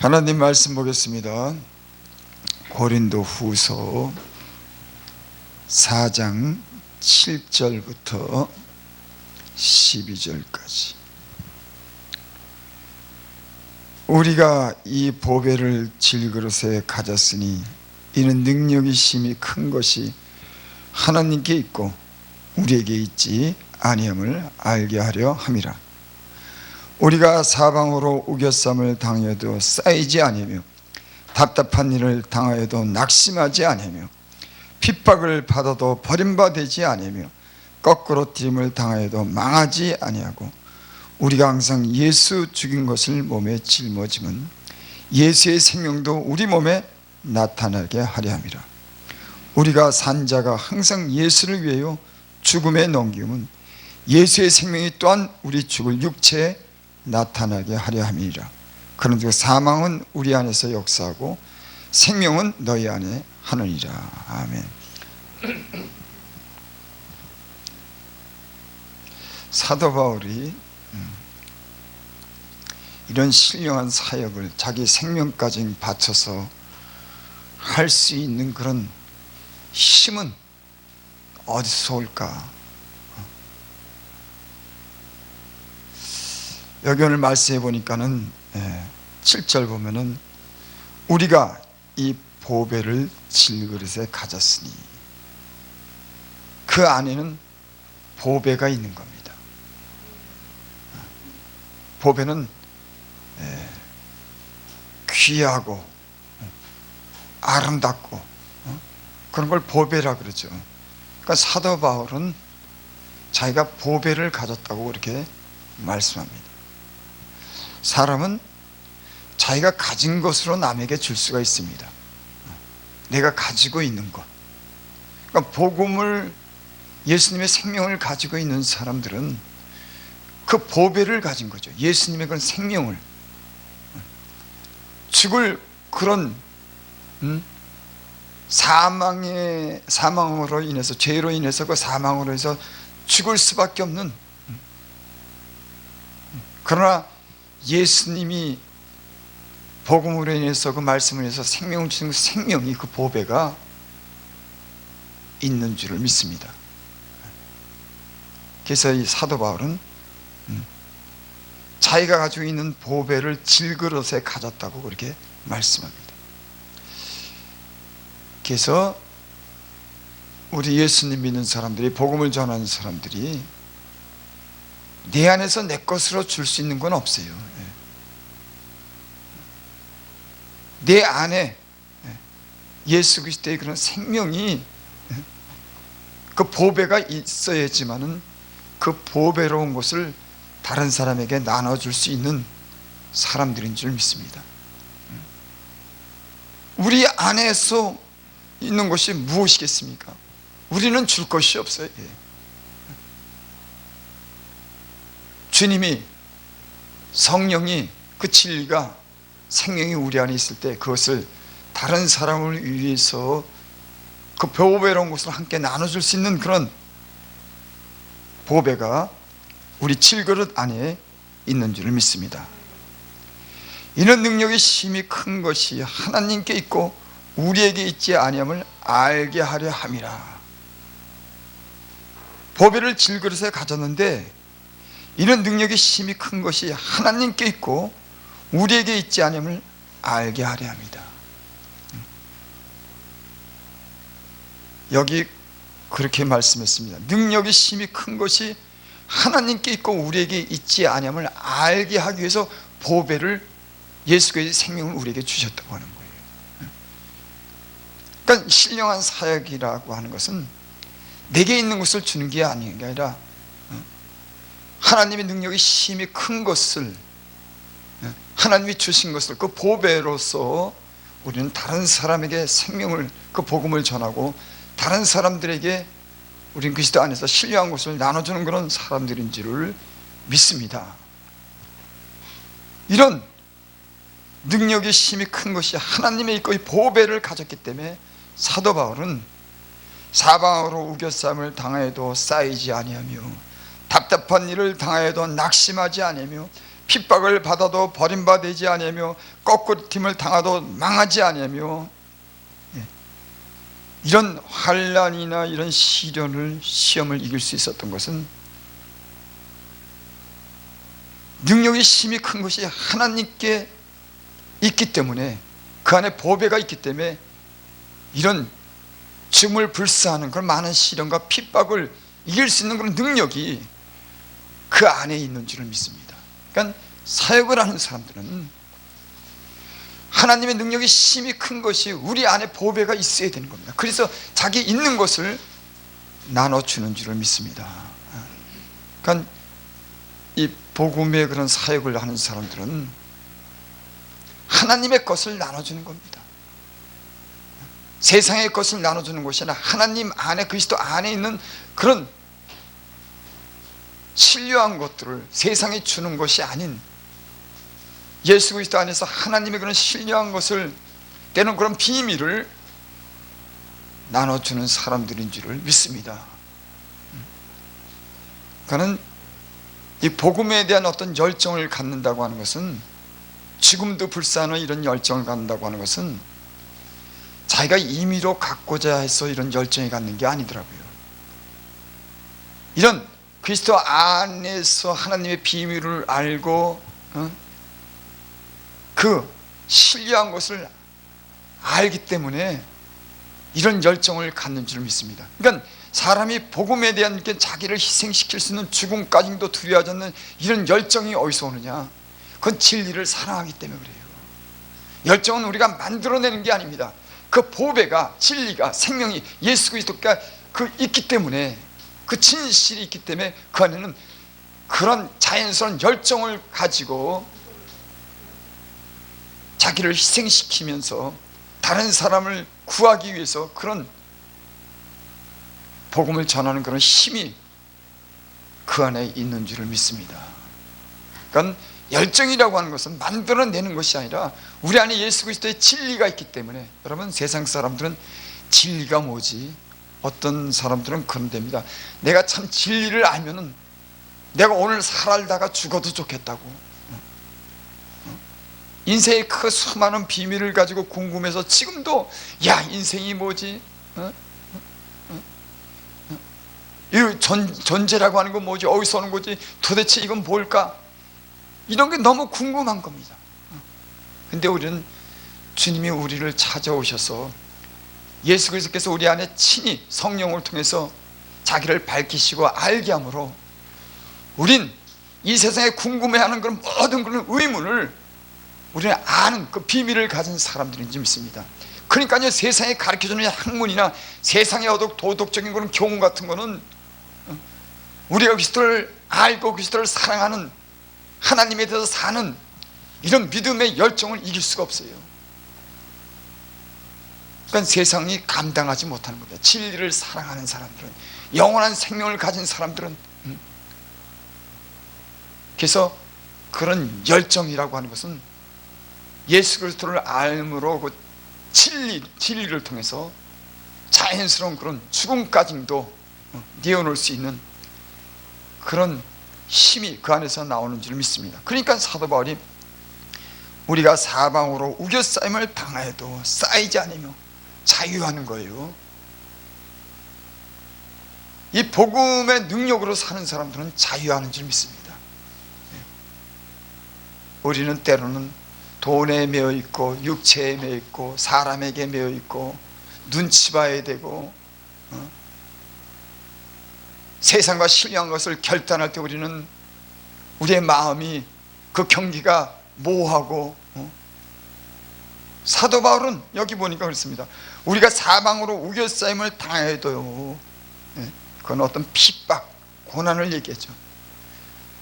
하나님 말씀 보겠습니다. 고린도후서 4장 7절부터 12절까지. 우리가 이 보배를 질그릇에 가졌으니 이는 능력이 심히 큰 것이 하나님께 있고 우리에게 있지 아니함을 알게 하려 함이라. 우리가 사방으로 우겨쌈을 당해도 쌓이지 아니하며 답답한 일을 당하여도 낙심하지 아니하며 핍박을 받아도 버림받지 아니하며 거꾸로 뛰림을 당하여도 망하지 아니하고 우리가 항상 예수 죽인 것을 몸에 짊어짐은 예수의 생명도 우리 몸에 나타나게 하려 함이라. 우리가 산 자가 항상 예수를 위하여 죽음에 넘김은 예수의 생명이 또한 우리 죽을 육체에 나타나게 하려 함이니라. 그런데 사망은 우리 안에서 역사하고 생명은 너희 안에 하느니라. 아멘. 사도 바울이 이런 신령한 사역을 자기 생명까지 바쳐서 할 수 있는 그런 힘은 어디서 올까? 여기 오늘 말씀해 보니까는 7절 보면은 우리가 이 보배를 질그릇에 가졌으니 그 안에는 보배가 있는 겁니다. 보배는 귀하고 아름답고 그런 걸 보배라 그러죠. 그러니까 사도 바울은 자기가 보배를 가졌다고 그렇게 말씀합니다. 사람은 자기가 가진 것으로 남에게 줄 수가 있습니다. 내가 가지고 있는 것. 그러니까 복음을, 예수님의 생명을 가지고 있는 사람들은 그 보배를 가진 거죠. 예수님의 그런 생명을, 죽을 그런 사망으로 인해서, 죄로 인해서 그 사망으로 해서 죽을 수밖에 없는, 그러나 예수님이 복음으로 인해서 그 말씀을 인해서 생명을 주신 그 생명이, 그 보배가 있는 줄을 믿습니다. 그래서 이 사도 바울은 자기가 가지고 있는 보배를 질그릇에 가졌다고 그렇게 말씀합니다. 그래서 우리 예수님 믿는 사람들이, 복음을 전하는 사람들이 내 안에서 내 것으로 줄 수 있는 건 없어요. 내 안에 예수 그리스도의 그런 생명이, 그 보배가 있어야지만은 그 보배로운 것을 다른 사람에게 나눠줄 수 있는 사람들인 줄 믿습니다. 우리 안에서 있는 것이 무엇이겠습니까? 우리는 줄 것이 없어요. 주님이, 성령이, 그 진리가, 생명이 우리 안에 있을 때 그것을 다른 사람을 위해서 그 보배로운 것을 함께 나눠줄 수 있는 그런 보배가 우리 질그릇 안에 있는 줄을 믿습니다. 이는 능력이 심히 큰 것이 하나님께 있고 우리에게 있지 아니함을 알게 하려 함이라. 보배를 질그릇에 가졌는데 이런 능력이 심히 큰 것이 하나님께 있고 우리에게 있지 않음을 알게 하려 합니다. 여기 그렇게 말씀했습니다. 능력이 심히 큰 것이 하나님께 있고 우리에게 있지 않음을 알게 하기 위해서 보배를, 예수의 생명을 우리에게 주셨다고 하는 거예요. 그러니까 신령한 사역이라고 하는 것은 내게 있는 것을 주는 게 아니라 하나님의 능력이 심히 큰 것을, 하나님이 주신 것을, 그 보배로서 우리는 다른 사람에게 생명을, 그 복음을 전하고 다른 사람들에게 우리는 그리스도 안에서 신령한 것을 나눠주는 그런 사람들인 줄을 믿습니다. 이런 능력이 심히 큰 것이 하나님의 있고 이 보배를 가졌기 때문에 사도 바울은 사방으로 우겨쌈을 당하여도 쌓이지 아니하며 답답한 일을 당하여도 낙심하지 아니하며 핍박을 받아도 버림받지 아니하며 거꾸로팀을 당하도 망하지 아니하며 이런 환난이나 이런 시련을 시험을 이길 수 있었던 것은 능력이 힘이 큰 것이 하나님께 있기 때문에, 그 안에 보배가 있기 때문에 이런 죽음을 불사하는 그런 많은 시련과 핍박을 이길 수 있는 그런 능력이 그 안에 있는 줄을 믿습니다. 그러니까 사역을 하는 사람들은 하나님의 능력이 힘이 큰 것이 우리 안에 보배가 있어야 되는 겁니다. 그래서 자기 있는 것을 나눠주는 줄을 믿습니다. 그러니까 이 복음의 그런 사역을 하는 사람들은 하나님의 것을 나눠주는 겁니다. 세상의 것을 나눠주는 것이 아니라 하나님 안에, 그리스도 안에 있는 그런 신료한 것들을 세상에 주는 것이 아닌 예수 그리스도 안에서 하나님의 그런 신료한 것을 때는 그런 비밀을 나눠주는 사람들인 줄을 믿습니다. 그는 이 복음에 대한 어떤 열정을 갖는다고 하는 것은, 지금도 불사하는 이런 열정을 갖는다고 하는 것은 자기가 임의로 갖고자 해서 이런 열정이 갖는 게 아니더라고요. 이런 그리스도 안에서 하나님의 비밀을 알고 그 신뢰한 것을 알기 때문에 이런 열정을 갖는 줄 믿습니다. 그러니까 사람이 복음에 대한 자기를 희생시킬 수 있는 죽음까지도 두려워하지 않는 이런 열정이 어디서 오느냐? 그건 진리를 사랑하기 때문에 그래요. 열정은 우리가 만들어내는 게 아닙니다. 그 보배가, 진리가, 생명이 예수 그리스도가 있기 때문에, 그 진실이 있기 때문에 그 안에는 그런 자연스러운 열정을 가지고 자기를 희생시키면서 다른 사람을 구하기 위해서 그런 복음을 전하는 그런 힘이 그 안에 있는 줄을 믿습니다. 그러니까 열정이라고 하는 것은 만들어내는 것이 아니라 우리 안에 예수 그리스도의 진리가 있기 때문에, 여러분, 세상 사람들은 진리가 뭐지? 어떤 사람들은 그런 됩니다. 내가 참 진리를 알면은 내가 오늘 살다가 죽어도 좋겠다고. 인생의 그 수많은 비밀을 가지고 궁금해서 지금도 야, 인생이 뭐지? 이 존재라고 하는 건 뭐지? 어디서 오는 거지? 도대체 이건 뭘까? 이런 게 너무 궁금한 겁니다. 근데 우리는 주님이 우리를 찾아오셔서 예수 그리스도께서 우리 안에 친히 성령을 통해서 자기를 밝히시고 알게 함으로 우린 이 세상에 궁금해하는 그런 모든 그런 의문을 우리는 아는 그 비밀을 가진 사람들인지 믿습니다. 그러니까요, 세상에 가르쳐주는 학문이나 세상의 도덕적인 그런 교훈 같은 거는 우리가 그리스도를 알고 그리스도를 사랑하는, 하나님에 대해서 사는 이런 믿음의 열정을 이길 수가 없어요. 그러니까 세상이 감당하지 못하는 겁니다. 진리를 사랑하는 사람들은, 영원한 생명을 가진 사람들은. 그래서 그런 열정이라고 하는 것은 예수 그리스도를 알므로 그 진리를 통해서 자연스러운 그런 죽음까지도 내어놓을 수 있는 그런 힘이 그 안에서 나오는 줄 믿습니다. 그러니까 사도 바울이 우리가 사방으로 우겨싸임을 당하여도 쌓이지 않으며 자유하는 거예요. 이 복음의 능력으로 사는 사람들은 자유하는 줄 믿습니다. 우리는 때로는 돈에 매여 있고 육체에 매여 있고 사람에게 매여 있고 눈치 봐야 되고 세상과 신령한 것을 결단할 때 우리는 우리의 마음이 그 경기가 모호하고 사도 바울은 여기 보니까 그렇습니다. 우리가 사방으로 우겨싸임을 당해도요, 그건 어떤 핍박, 고난을 얘기하죠.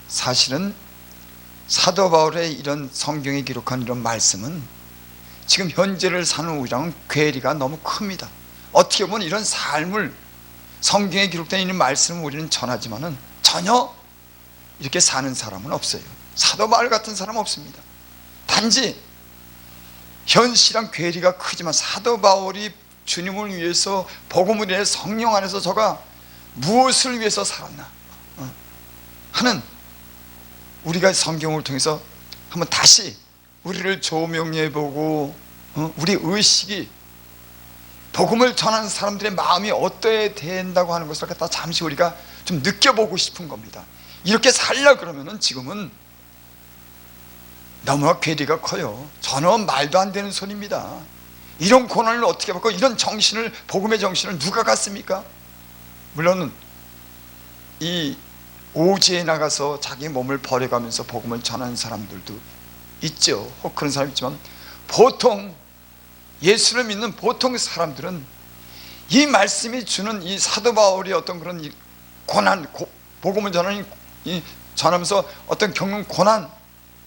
사실은 사도 바울의 이런 성경에 기록한 이런 말씀은 지금 현재를 사는 우리랑은 괴리가 너무 큽니다. 어떻게 보면 이런 삶을 성경에 기록된 있는 말씀을 우리는 전하지만은 전혀 이렇게 사는 사람은 없어요. 사도 바울 같은 사람은 없습니다. 단지 현실한 괴리가 크지만 사도 바울이 주님을 위해서, 복음을 위해 성령 안에서 저가 무엇을 위해서 살았나 하는 우리가 성경을 통해서 한번 다시 우리를 조명해보고 우리 의식이 복음을 전하는 사람들의 마음이 어떠해야 된다고 하는 것을 갖다 잠시 우리가 좀 느껴보고 싶은 겁니다. 이렇게 살려 그러면은 지금은 너무나 괴리가 커요. 전혀 말도 안 되는 소리입니다. 이런 고난을 어떻게 받고 이런 정신을, 복음의 정신을 누가 갖습니까? 물론 이 오지에 나가서 자기 몸을 버려가면서 복음을 전하는 사람들도 있죠. 혹 그런 사람 있지만 보통 예수를 믿는 보통 사람들은 이 말씀이 주는 이 사도 바울이 어떤 그런 이 고난, 복음을 전하면서 어떤 겪는 고난,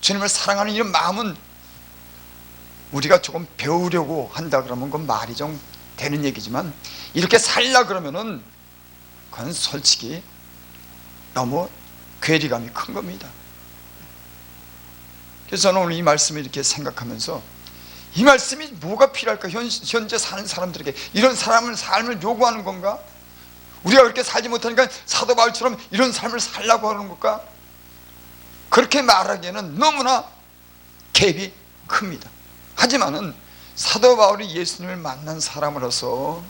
주님을 사랑하는 이런 마음은 우리가 조금 배우려고 한다 그러면 그건 말이 좀 되는 얘기지만 이렇게 살라 그러면은 그건 솔직히 너무 괴리감이 큰 겁니다. 그래서 저는 오늘 이 말씀을 이렇게 생각하면서 이 말씀이 뭐가 필요할까? 현재 사는 사람들에게 이런 삶을 요구하는 건가? 우리가 그렇게 살지 못하니까 사도 바울처럼 이런 삶을 살라고 하는 걸까? 그렇게 말하기에는 너무나 갭이 큽니다. 하지만은 사도 바울이 예수님을 만난 사람으로서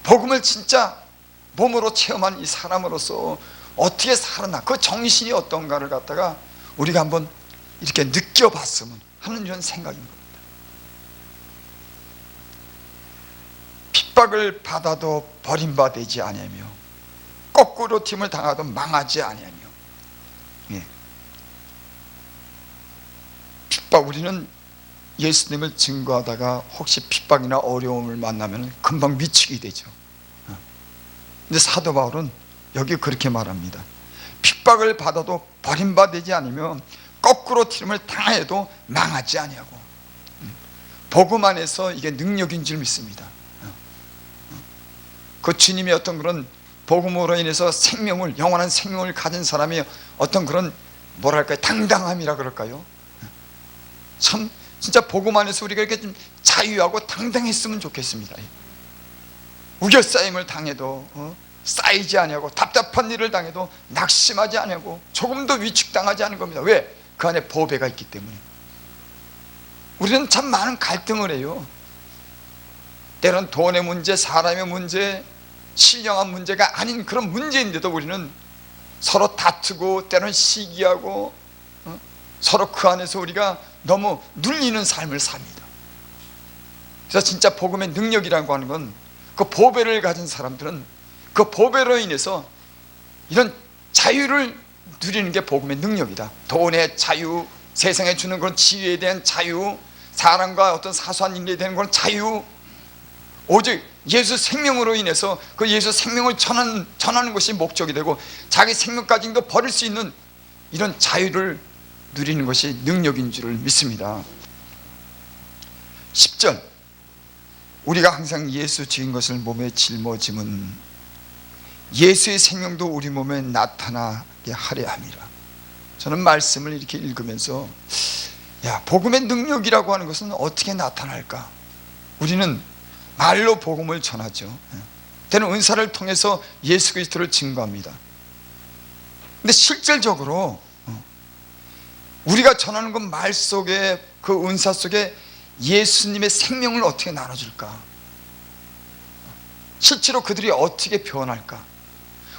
복음을 진짜 몸으로 체험한 이 사람으로서 어떻게 살았나, 그 정신이 어떤가를 갖다가 우리가 한번 이렇게 느껴봤으면 하는 이런 생각입니다. 핍박을 받아도 버림받지 아니하며 거꾸로 팀을 당하도 망하지 아니하며. 예. 핍박, 우리는 예수님을 증거하다가 혹시 핍박이나 어려움을 만나면 금방 미치게 되죠. 근데 사도 바울은 여기 그렇게 말합니다. 핍박을 받아도 버림받지 않으며 거꾸로 튀름을 당해도 망하지 아니하고. 복음 안에서 이게 능력인 줄 믿습니다. 그 주님의 어떤 그런 복음으로 인해서 생명을, 영원한 생명을 가진 사람의 어떤 그런 뭐랄까요, 당당함이라 그럴까요? 참 진짜 복음 안에서 우리가 이렇게 좀 자유하고 당당했으면 좋겠습니다. 우겨싸임을 당해도 쌓이지 아니하고, 답답한 일을 당해도 낙심하지 아니하고, 조금도 위축당하지 않은 겁니다. 왜? 그 안에 보배가 있기 때문에. 우리는 참 많은 갈등을 해요. 때론 돈의 문제, 사람의 문제, 신령한 문제가 아닌 그런 문제인데도 우리는 서로 다투고 때론 시기하고 서로 그 안에서 우리가 너무 눌리는 삶을 삽니다. 그래서 진짜 복음의 능력이라고 하는 건 그 보배를 가진 사람들은 그 보배로 인해서 이런 자유를 누리는 게 복음의 능력이다. 돈의 자유, 세상에 주는 그런 지위에 대한 자유, 사람과 어떤 사소한 일에 대한 그런 자유, 오직 예수 생명으로 인해서 그 예수 생명을 전하는 것이 목적이 되고 자기 생명까지도 버릴 수 있는 이런 자유를 누리는 것이 능력인 줄을 믿습니다. 10절, 우리가 항상 예수 지은 것을 몸에 짊어짐은 예수의 생명도 우리 몸에 나타나게 하려 함이라. 저는 말씀을 이렇게 읽으면서 복음의 능력이라고 하는 것은 어떻게 나타날까? 우리는 말로 복음을 전하죠. 때는 은사를 통해서 예수 그리스도를 증거합니다. 근데 실질적으로 우리가 전하는 그 말 속에, 그 은사 속에 예수님의 생명을 어떻게 나눠줄까? 실제로 그들이 어떻게 변할까?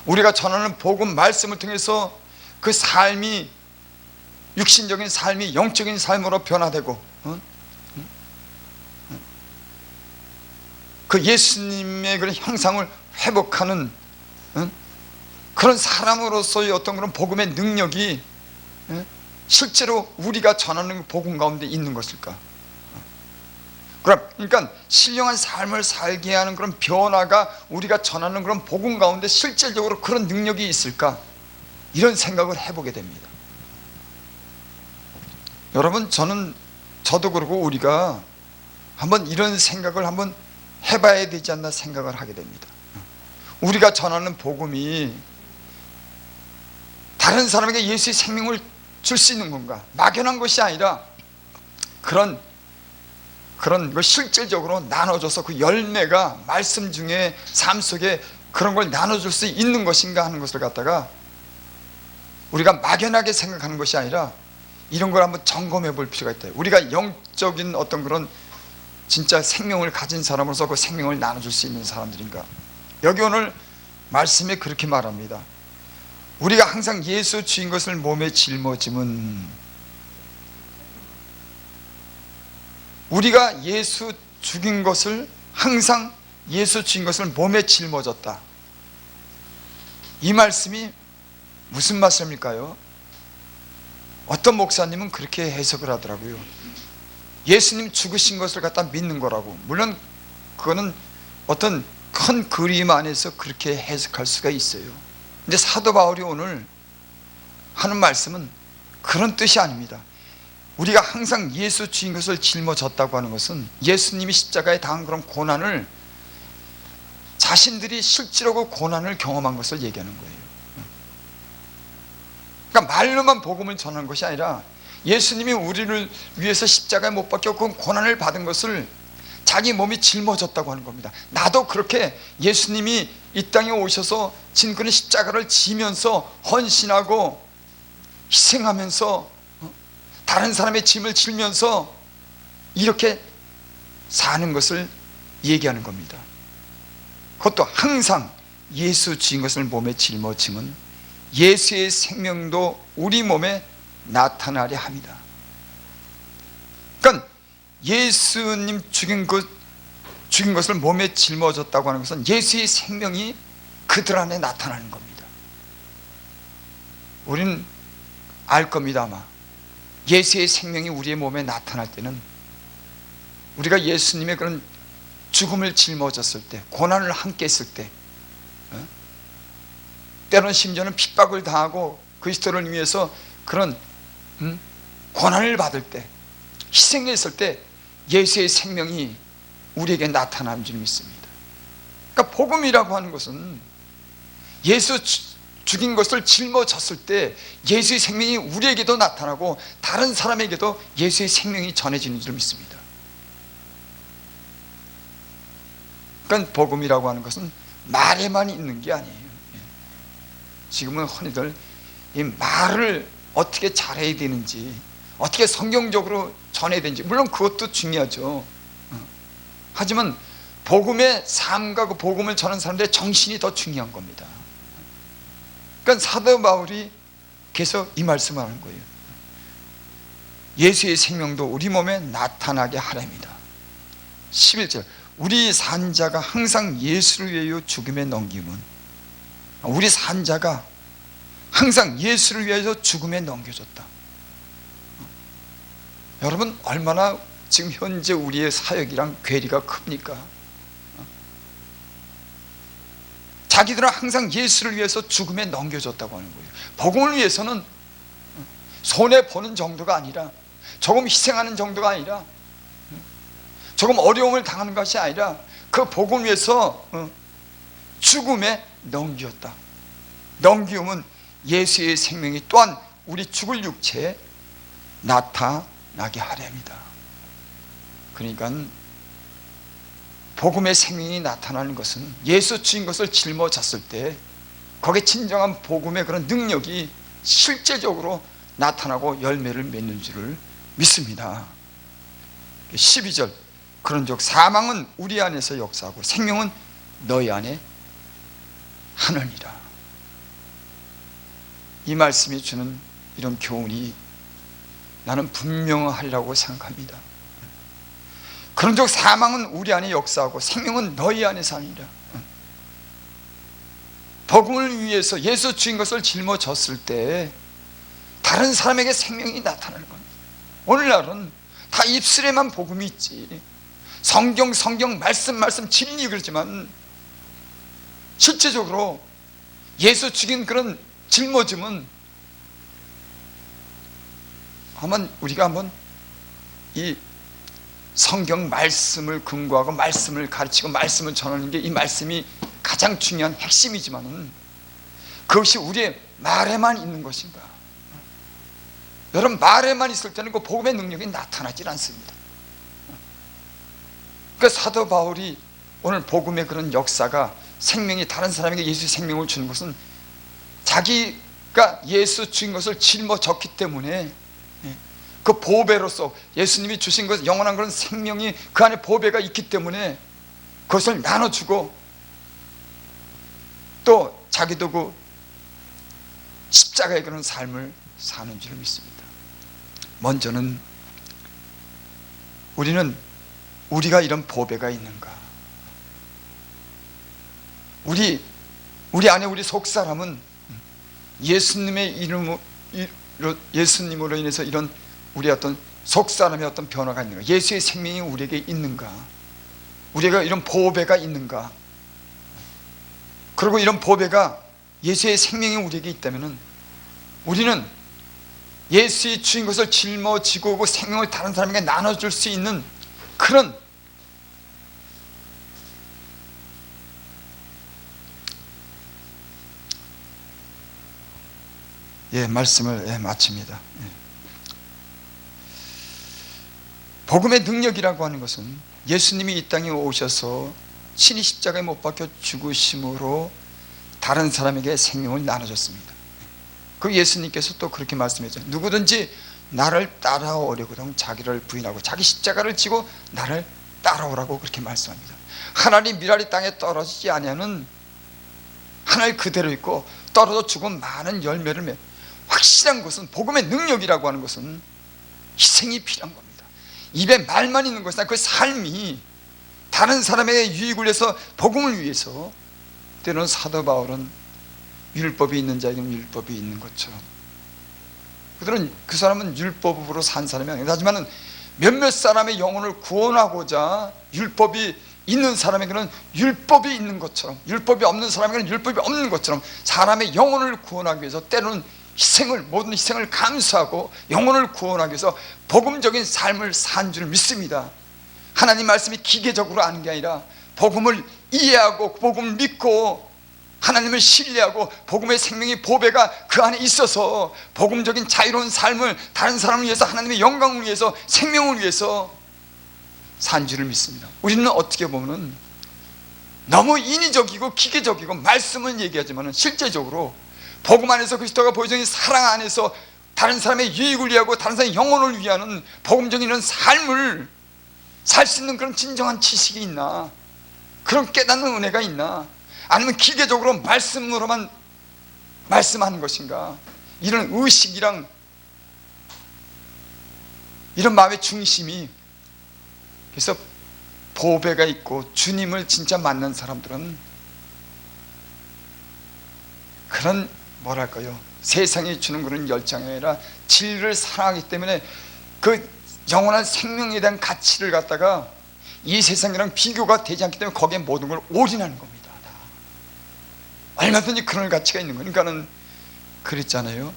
우리가 전하는 복음 말씀을 통해서 그 삶이, 육신적인 삶이 영적인 삶으로 변화되고 그 예수님의 그런 형상을 회복하는 그런 사람으로서의 어떤 그런 복음의 능력이 실제로 우리가 전하는 복음 가운데 있는 것일까? 그러니까 신령한 삶을 살게 하는 그런 변화가 우리가 전하는 그런 복음 가운데 실질적으로 그런 능력이 있을까? 이런 생각을 해보게 됩니다. 여러분, 저도 그러고 우리가 한번 이런 생각을 한번 해봐야 되지 않나 생각을 하게 됩니다. 우리가 전하는 복음이 다른 사람에게 예수의 생명을 줄 수 있는 건가? 막연한 것이 아니라 그런 걸 실질적으로 나눠줘서 그 열매가 말씀 중에 삶 속에 그런 걸 나눠줄 수 있는 것인가 하는 것을 갖다가 우리가 막연하게 생각하는 것이 아니라 이런 걸 한번 점검해 볼 필요가 있다. 우리가 영적인 어떤 그런 진짜 생명을 가진 사람으로서 그 생명을 나눠줄 수 있는 사람들인가. 여기 오늘 말씀에 그렇게 말합니다. 우리가 항상 예수 주인 것을 몸에 짊어짐은, 우리가 예수 죽인 것을, 항상 예수 주인 것을 몸에 짊어졌다. 이 말씀이 무슨 말씀일까요? 어떤 목사님은 그렇게 해석을 하더라고요. 예수님 죽으신 것을 갖다 믿는 거라고. 물론 그거는 어떤 큰 그림 안에서 그렇게 해석할 수가 있어요. 근데 사도 바울이 오늘 하는 말씀은 그런 뜻이 아닙니다. 우리가 항상 예수 주인 것을 짊어졌다고 하는 것은 예수님이 십자가에 당한 그런 고난을 자신들이 실제로 그 고난을 경험한 것을 얘기하는 거예요. 그러니까 말로만 복음을 전하는 것이 아니라 예수님이 우리를 위해서 십자가에 못 박혀 그 고난을 받은 것을 자기 몸이 짊어졌다고 하는 겁니다. 나도 그렇게 예수님이 이 땅에 오셔서 진 그런 십자가를 지면서 헌신하고 희생하면서 다른 사람의 짐을 지면서 이렇게 사는 것을 얘기하는 겁니다. 그것도 항상 예수 주인 것을 몸에 짊어짐은 예수의 생명도 우리 몸에 나타나려 합니다. 그러니까 예수님 죽인 것을 몸에 짊어졌다고 하는 것은 예수의 생명이 그들 안에 나타나는 겁니다. 우리는 알 겁니다. 아마 예수의 생명이 우리의 몸에 나타날 때는 우리가 예수님의 그런 죽음을 짊어졌을 때, 고난을 함께 했을 때, 때로는 심지어는 핍박을 당하고 그리스도를 위해서 그런 고난을 받을 때, 희생했을 때 예수의 생명이 우리에게 나타나는 줄 믿습니다. 그러니까 복음이라고 하는 것은 예수 죽인 것을 짊어졌을 때 예수의 생명이 우리에게도 나타나고 다른 사람에게도 예수의 생명이 전해지는 줄 믿습니다. 그러니까 복음이라고 하는 것은 말에만 있는 게 아니에요. 지금은 흔히들 이 말을 어떻게 잘해야 되는지, 어떻게 성경적으로 전해야 되는지, 물론 그것도 중요하죠. 하지만 복음의 삶과 그 복음을 전하는 사람들의 정신이 더 중요한 겁니다. 그러니까 사도 바울이 계속 이 말씀을 하는 거예요. 예수의 생명도 우리 몸에 나타나게 하랍니다. 11절, 우리 산자가 항상 예수를 위하여 죽음에 넘김은, 우리 산자가 항상 예수를 위해서 죽음에 넘겨졌다. 여러분, 얼마나 지금 현재 우리의 사역이랑 괴리가 큽니까? 자기들은 항상 예수를 위해서 죽음에 넘겨졌다고 하는 거예요. 복음을 위해서는 손해보는 정도가 아니라, 조금 희생하는 정도가 아니라, 조금 어려움을 당하는 것이 아니라 그 복음을 위해서 죽음에 넘겼다. 넘기움은 예수의 생명이 또한 우리 죽을 육체에 나타나게 하려 합니다. 그러니까 복음의 생명이 나타나는 것은 예수 주인 것을 짊어졌을 때 거기에 진정한 복음의 그런 능력이 실제적으로 나타나고 열매를 맺는 줄을 믿습니다. 12절, 그런즉 사망은 우리 안에서 역사하고 생명은 너희 안에 하느니라. 이 말씀이 주는 이런 교훈이 나는 분명하리라고 생각합니다. 그런즉 사망은 우리 안에 역사하고 생명은 너희 안에 사니라. 복음을 위해서 예수 주인 것을 짊어졌을 때 다른 사람에게 생명이 나타나는 겁니다. 오늘날은 다 입술에만 복음이 있지, 성경 말씀 진리 그러지만 실제적으로 예수 죽인 그런 짊어짐은 우리가 한번 이 성경 말씀을 근거하고 말씀을 가르치고 말씀을 전하는 게 이 말씀이 가장 중요한 핵심이지만은 그것이 우리의 말에만 있는 것인가? 여러분, 말에만 있을 때는 그 복음의 능력이 나타나질 않습니다. 그러니까 사도 바울이 오늘 복음의 그런 역사가, 생명이 다른 사람에게 예수의 생명을 주는 것은 자기 그러니까 예수 주신 것을 짊어졌기 때문에 그 보배로서 예수님이 주신 것, 영원한 그런 생명이 그 안에 보배가 있기 때문에 그것을 나눠주고 또 자기도 그 십자가의 그런 삶을 사는 줄 믿습니다. 먼저는 우리가 이런 보배가 있는가? 우리 안에 우리 속 사람은 예수님의 예수님으로 인해서 이런 우리 어떤 속 사람의 어떤 변화가 있는가? 예수의 생명이 우리에게 있는가? 우리가 이런 보배가 있는가? 그리고 이런 보배가 예수의 생명이 우리에게 있다면 우리는 예수의 주인 것을 짊어지고 그 생명을 다른 사람에게 나눠줄 수 있는 그런 말씀을 마칩니다. 복음의 능력이라고 하는 것은 예수님이 이 땅에 오셔서 친히 십자가에 못 박혀 죽으심으로 다른 사람에게 생명을 나눠줬습니다. 그 예수님께서 또 그렇게 말씀했죠. 누구든지 나를 따라오려거든 자기를 부인하고 자기 십자가를 지고 나를 따라오라고 그렇게 말씀합니다. 하나님 미랄이 땅에 떨어지지 아니하는 하늘 그대로 있고 떨어져 죽은 많은 열매를 맺. 확실한 것은 복음의 능력이라고 하는 것은 희생이 필요한 겁니다. 입에 말만 있는 것이 아니라 그 삶이 다른 사람에게 유익을 위해서 복음을 위해서. 때로는 사도 바울은 율법이 있는 자에게는 율법이 있는 것처럼 그 사람은 율법으로 산 사람이 아니에요. 하지만 몇몇 사람의 영혼을 구원하고자 율법이 있는 사람에게는 율법이 있는 것처럼, 율법이 없는 사람에게는 율법이 없는 것처럼 사람의 영혼을 구원하기 위해서 때로는 모든 희생을 감수하고 영혼을 구원하기 위해서 복음적인 삶을 산 줄 믿습니다. 하나님 말씀이 기계적으로 아는 게 아니라 복음을 이해하고 복음을 믿고 하나님을 신뢰하고 복음의 생명의 보배가 그 안에 있어서 복음적인 자유로운 삶을 다른 사람을 위해서 하나님의 영광을 위해서 생명을 위해서 산 줄을 믿습니다. 우리는 어떻게 보면 너무 인위적이고 기계적이고 말씀은 얘기하지만 실제적으로 복음 안에서 그리스도가 보여주는 사랑 안에서 다른 사람의 유익을 위하고 다른 사람의 영혼을 위하는 복음적인 이런 삶을 살 수 있는 그런 진정한 지식이 있나? 그런 깨닫는 은혜가 있나? 아니면 기계적으로 말씀으로만 말씀하는 것인가? 이런 의식이랑 이런 마음의 중심이, 그래서 보배가 있고 주님을 진짜 만난 사람들은 그런 뭐랄까요, 세상이 주는 그런 열정이 아니라 진리를 사랑하기 때문에 그 영원한 생명에 대한 가치를 갖다가 이 세상이랑 비교가 되지 않기 때문에 거기에 모든 걸 올인하는 겁니다. 얼마든지 그런 가치가 있는 거니까. 그러니까는 그랬잖아요.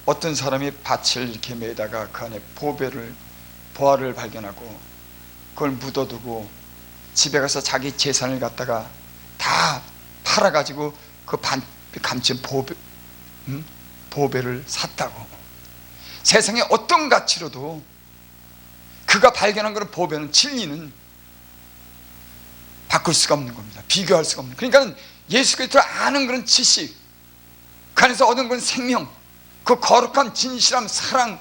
어떤 사람이 밭을 이렇게 매다가 그 안에 보화를 발견하고 그걸 묻어두고 집에 가서 자기 재산을 갖다가 다 팔아가지고 그 감춘 보배를 샀다고. 세상에 어떤 가치로도 그가 발견한 그런 보배는, 진리는 바꿀 수가 없는 겁니다. 비교할 수가 없는. 그러니까 예수 그리스도를 아는 그런 지식, 그 안에서 얻은 그런 생명, 그 거룩함, 진실함, 사랑,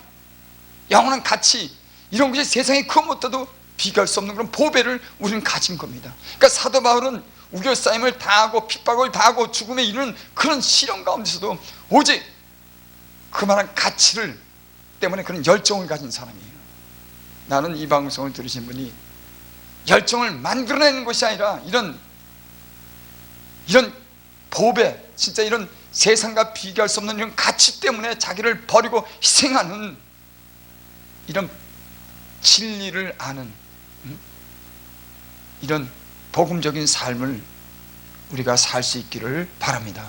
영원한 가치, 이런 것이 세상에 그 무엇과도 비교할 수 없는 그런 보배를 우리는 가진 겁니다. 그러니까 사도 바울은 우겨싸임을 당하고 핍박을 당하고 죽음에 이르는 그런 시련 가운데서도 오직 그만한 가치를 때문에 그런 열정을 가진 사람이에요. 나는 이 방송을 들으신 분이 열정을 만들어내는 것이 아니라 이런 보배, 진짜 이런 세상과 비교할 수 없는 이런 가치 때문에 자기를 버리고 희생하는 이런 진리를 아는 이런 복음적인 삶을 우리가 살 수 있기를 바랍니다.